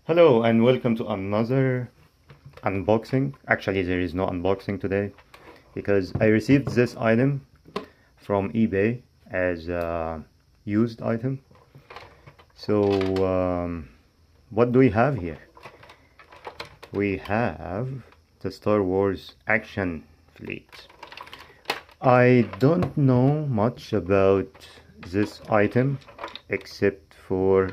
Hello and welcome to another unboxing. Actually, there is no unboxing today because I received this item from eBay as a used item. So, what do we have here? We have the Star Wars action fleet. I don't know much about this item except for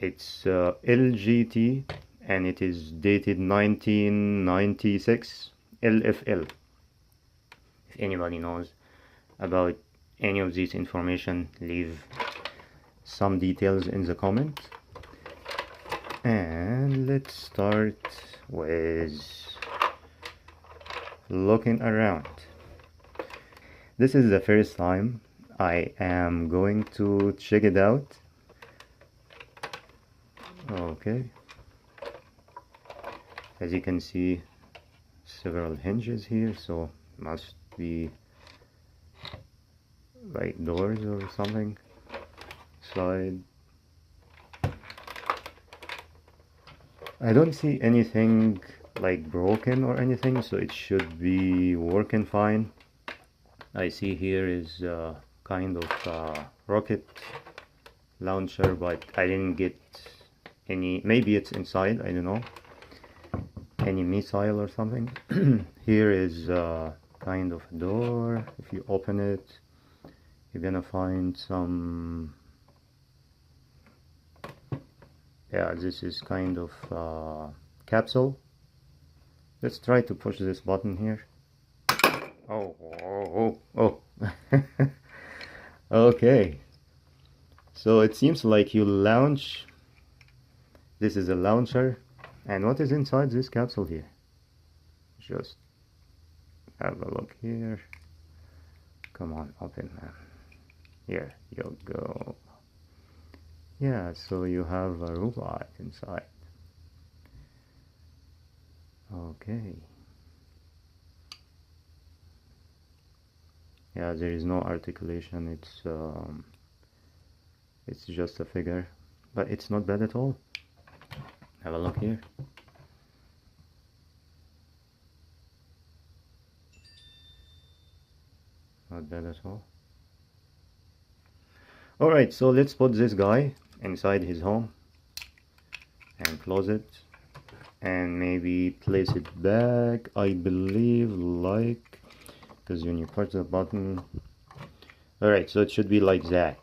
it's LGT and it is dated 1996 LFL. If anybody knows about any of this information, leave some details in the comments. And let's start with looking around. This is the first time I am going to check it out. Okay, as you can see, several hinges here, so must be like doors or something. Slide. I don't see anything like broken or anything, so it should be working fine. I see here is kind of rocket launcher, but I didn't get any. Maybe it's inside, I don't know, any missile or something. Here is kind of a door. If you open it, you're gonna find some, yeah, this is kind of capsule. Let's try to push this button here. Oh. Okay, so it seems like you launch. This is a launcher, and what is inside this capsule here? Just have a look here. Come on, open, man. Here you go. Yeah, so you have a robot inside. Okay. Yeah, there is no articulation. It's just a figure, but it's not bad at all. Have a look here. Not bad at all. Alright, so let's put this guy inside his home and close it and maybe place it back, I believe, like, because when you push the button. Alright, so it should be like that.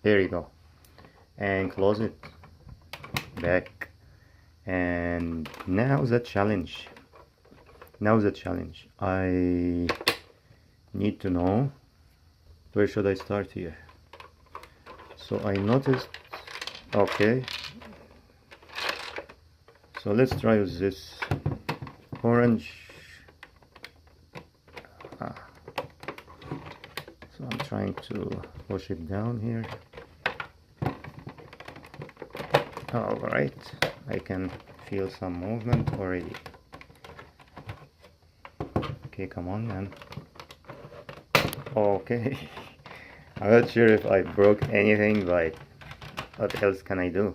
There you go. And close it back. And now the challenge. I need to know where should I start here. So I noticed, okay, so let's try with this orange. So I'm trying to push it down here. Alright, I can feel some movement already. Okay, come on, man. Okay. I'm not sure if I broke anything, but what else can I do?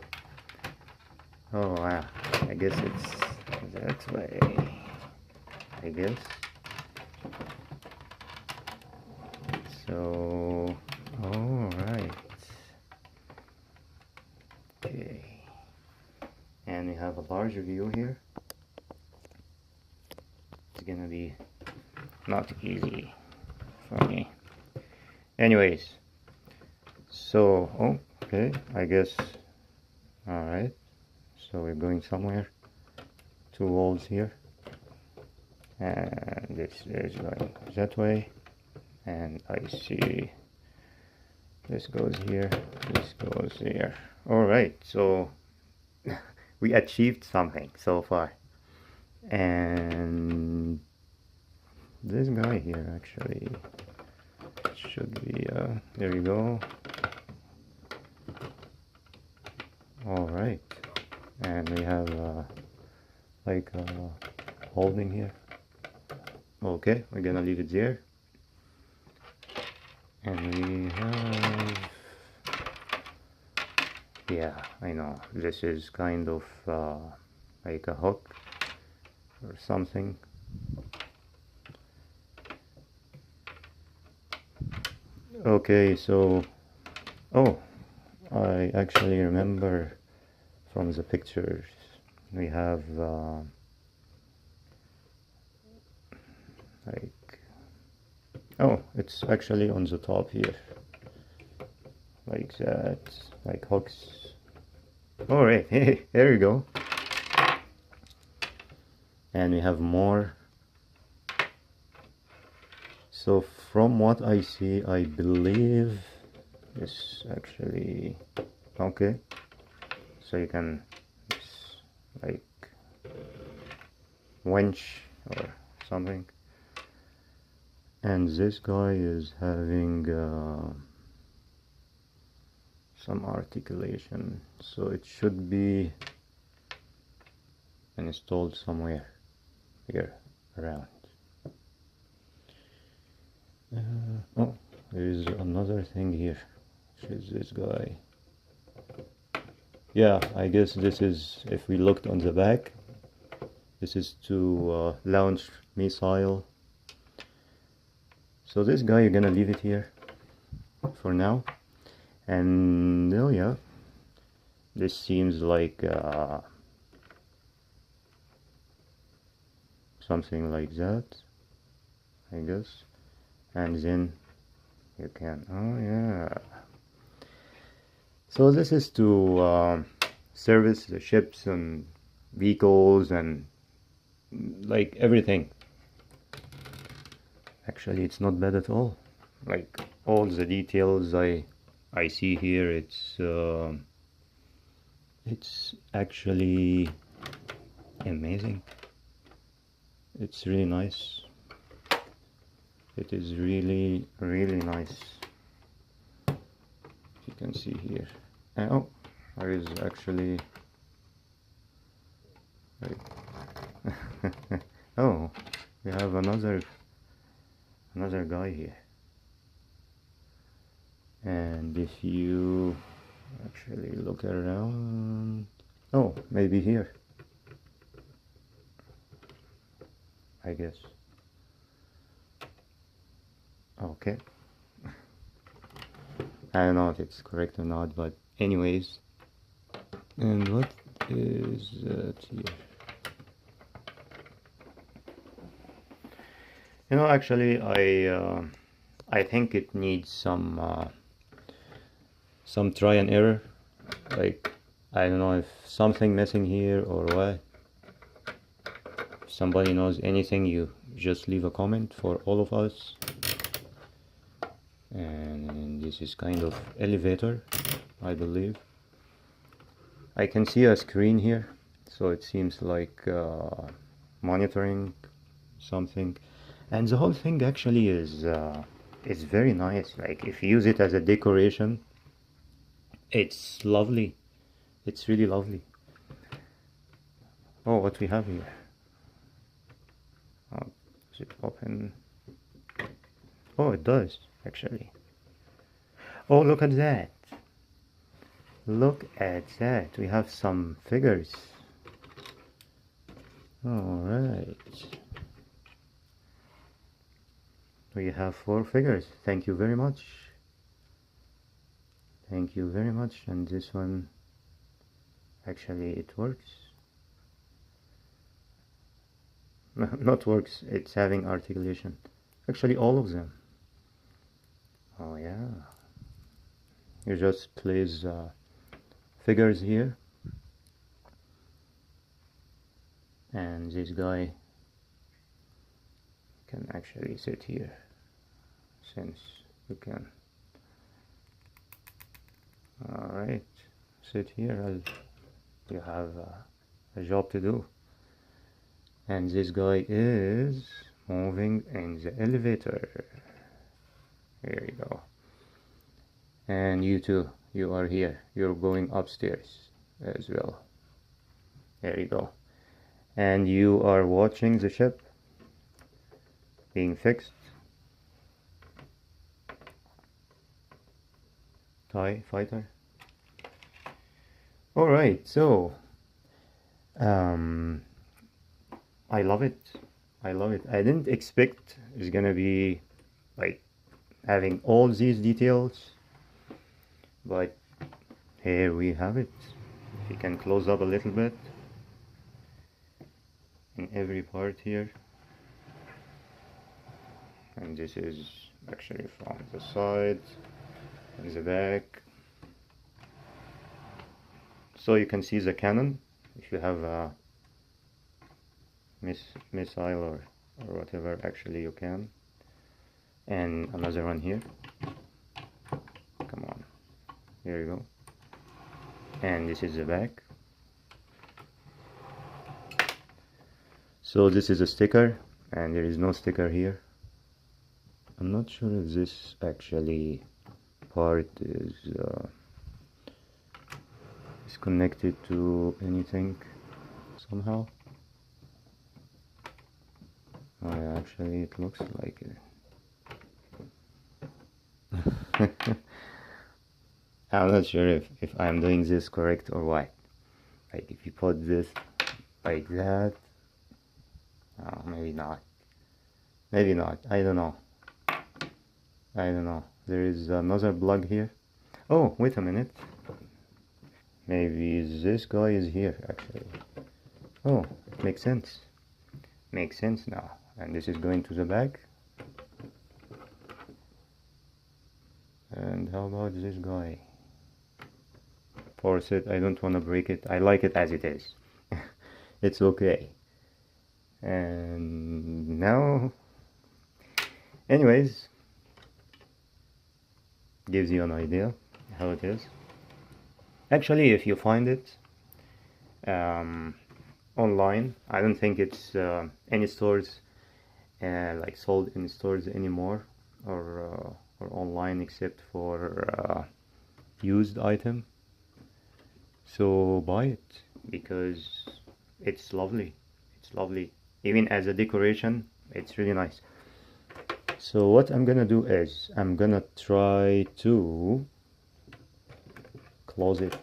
Oh wow, I guess it's that way. I guess. So, alright. Okay. And we have a larger view here. It's gonna be not easy for me. Anyways, so okay, I guess. Alright, so we're going somewhere. Two walls here, and this is going that way, and I see this goes here, this goes here. Alright, so we achieved something so far. And this guy here actually should be there you go. Alright, and we have like holding here. Okay, we're gonna leave it there. And we have, yeah, I know, this is kind of like a hook or something. Okay, so, oh, I actually remember from the pictures we have like, oh, it's actually on the top here, like that, like hooks. All right, hey, there you go. And we have more. So from what I see, I believe this actually, okay, so you can like winch or something. And this guy is having some articulation, so it should be installed somewhere here around. Oh, there is another thing here, which is this guy. Yeah, I guess this is, if we looked on the back, this is to launch missile. So this guy, you're gonna leave it here for now. And oh yeah, this seems like something like that, I guess. And then you can, oh yeah. So this is to service the ships and vehicles and like everything. Actually, it's not bad at all. Like all the details I see here, it's actually amazing. It's really nice. It is really, really nice. You can see here. And, oh, there is actually. Oh, we have another guy here. And if you actually look around, oh, maybe here, I guess. Okay. I don't know if it's correct or not, but anyways. And what is that here? You know, actually, I think it needs some try and error. Like, I don't know if something missing here or what. If somebody knows anything, you just leave a comment for all of us. And this is kind of elevator, I believe. I can see a screen here, so it seems like monitoring something. And the whole thing actually is very nice. Like if you use it as a decoration, it's lovely. It's really lovely. Oh, what we have here? Oh, does it open? Oh, it does actually. Oh, look at that. Look at that. We have some figures. All right. We have 4 figures. Thank you very much. Thank you very much. And this one, actually, it works. Not works. It's having articulation. Actually, all of them. Oh yeah. You just place figures here, and this guy can actually sit here, since you can. Alright, sit here as you have a job to do. And this guy is moving in the elevator. Here you go. And you too, you are here. You're going upstairs as well. There you go. And you are watching the ship being fixed. TIE fighter. Alright, so um, I love it. I love it. I didn't expect it's gonna be like having all these details, but here we have it. If you can close up a little bit in every part here, and this is actually from the side and the back, so you can see the cannon if you have a missile or whatever. Actually you can, and another one here. Come on, here you go. And this is the back. So this is a sticker, and there is no sticker here. I'm not sure if this actually part is connected to anything somehow. Oh yeah, actually it looks like it. I'm not sure if I'm doing this correct or what. Like if you put this like that, oh, maybe not. Maybe not. I don't know. I don't know. There is another plug here. Oh, wait a minute. Maybe this guy is here actually. Oh, it makes sense. Makes sense now. And this is going to the back. And how about this guy? Force it. I don't want to break it. I like it as it is. It's okay. And now, anyways, gives you an idea how it is. Actually, if you find it online, I don't think it's any stores like sold in stores anymore, or online, except for used item. So buy it because it's lovely. It's lovely. Even as a decoration, it's really nice. So what I'm gonna do is I'm gonna try to close it.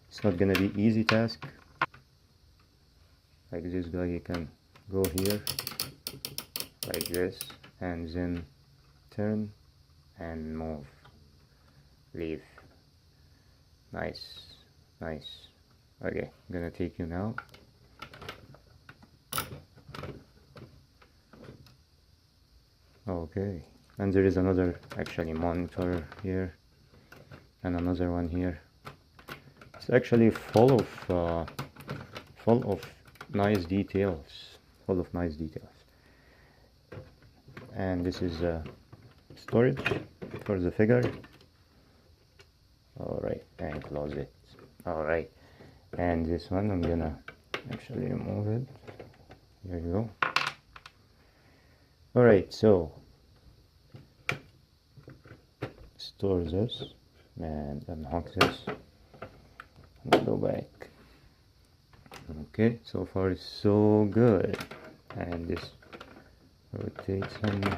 It's not gonna be easy task. Like this guy, you can go here like this and then turn and move, leave. Nice, nice. Okay, I'm gonna take you now. Okay, and there is another actually monitor here and another one here. It's actually full of nice details, and this is storage for the figure. Alright, and close it. Alright, and this one I'm gonna actually remove it. There you go. Alright, so store this and unhook this and go back. Okay, so far it's so good. And this rotates and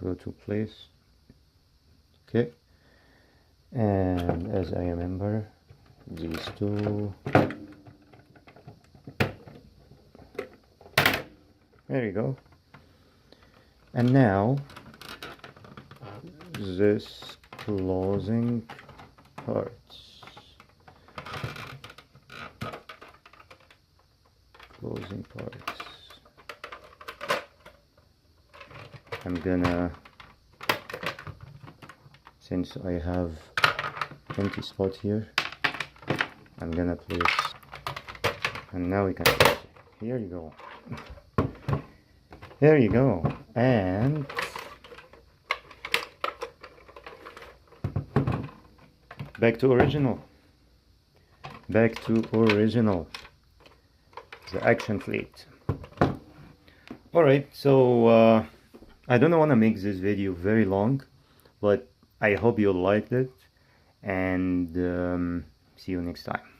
go to place. Okay, and as I remember, these two, there you go. And now this closing parts, I'm gonna, since I have empty spot here, I'm gonna place, and now we can place it. Here you go. There you go. And back to original. Back to original. The action fleet. Alright, so I don't want to make this video very long, but I hope you liked it, and see you next time.